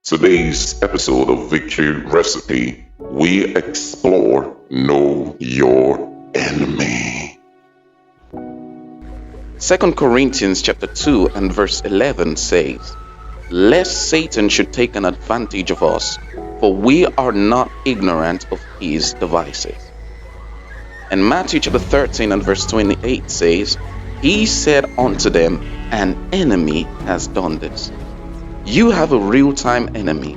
Today's episode of Victory Recipe, we explore Know Your Enemy. 2 Corinthians chapter 2 and verse 11 says, "Lest Satan should take an advantage of us, for we are not ignorant of his devices." And Matthew chapter 13 and verse 28 says, "He said unto them, an enemy has done this." You have a real-time enemy,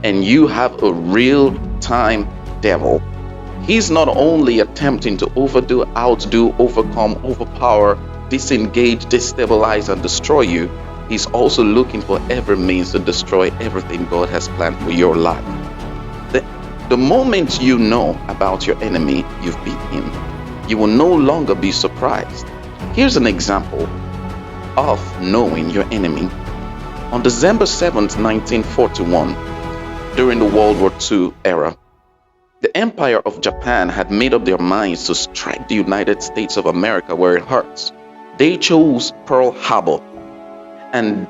and you have a real-time devil. He's not only attempting to overdo, outdo, overcome, overpower, disengage, destabilize, and destroy you. He's also looking for every means to destroy everything God has planned for your life. The moment you know about your enemy, you've beat him. You will no longer be surprised. Here's an example of knowing your enemy. On December 7th, 1941, during the World War II era, the Empire of Japan had made up their minds to strike the United States of America where it hurts. They chose Pearl Harbor. And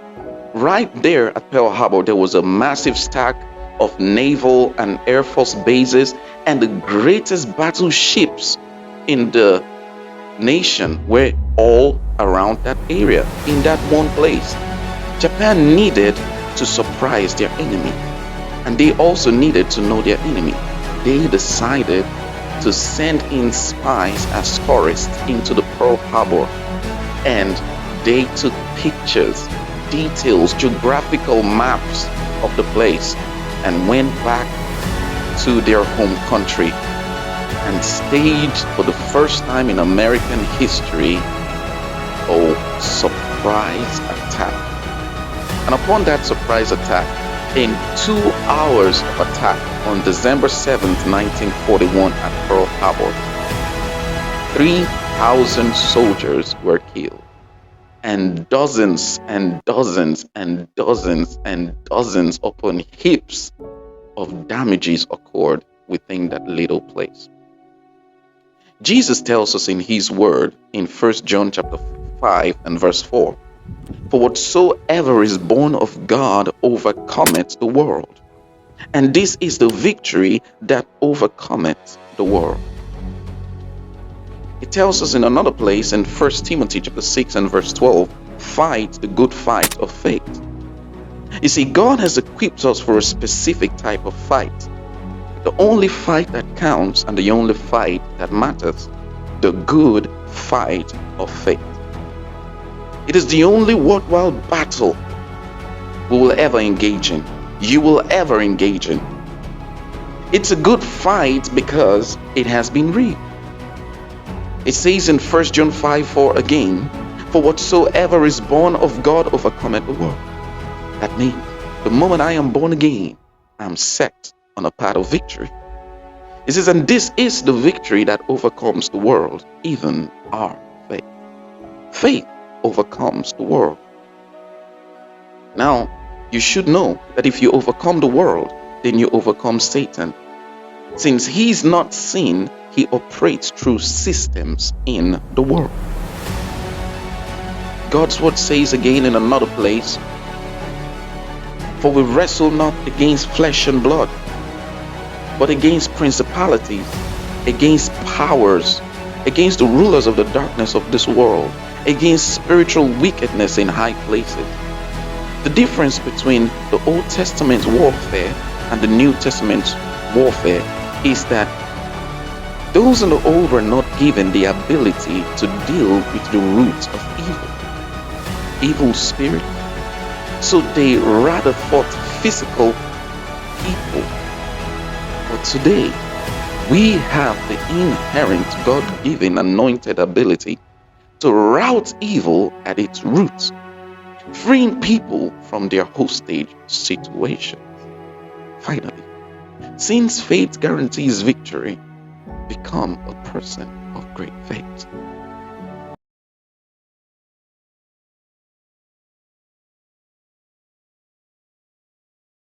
right there at Pearl Harbor, there was a massive stack of naval and air force bases, and the greatest battleships in the nation were all around that area, in that one place. Japan needed to surprise their enemy, and they also needed to know their enemy. They decided to send in spies as tourists into the Pearl Harbor, and they took pictures, details, geographical maps of the place, and went back to their home country and staged for the first time in American history a surprise attack. And upon that surprise attack, in 2 hours of attack on December 7th, 1941 at Pearl Harbor, 3,000 soldiers were killed, and dozens and dozens and dozens and dozens upon heaps of damages occurred within that little place. Jesus tells us in his word in 1 John chapter 5 and verse 4, "For whatsoever is born of God overcometh the world. And this is the victory that overcometh the world." It tells us in another place in 1 Timothy chapter 6 and verse 12, "Fight the good fight of faith." You see, God has equipped us for a specific type of fight. The only fight that counts and the only fight that matters, the good fight of faith. It is the only worthwhile battle we will ever engage in, you will ever engage in. It's a good fight because it has been real. It says in 1 John 5:4 again, "For whatsoever is born of God overcometh the world." That means the moment I am born again, I'm set on a path of victory. It says, and this is the victory that overcomes the world, even our faith. Faith overcomes the world. Now, you should know that if you overcome the world, then you overcome Satan. Since he's not seen, he operates through systems in the world. God's word says again in another place, "For we wrestle not against flesh and blood, but against principalities, against powers, against the rulers of the darkness of this world, against spiritual wickedness in high places." The difference between the Old Testament warfare and the New Testament warfare is that those in the old were not given the ability to deal with the roots of evil spirit. So they rather fought physical people. But today, we have the inherent God-given anointed ability to rout evil at its roots, freeing people from their hostage situations. Finally, since faith guarantees victory, become a person of great faith.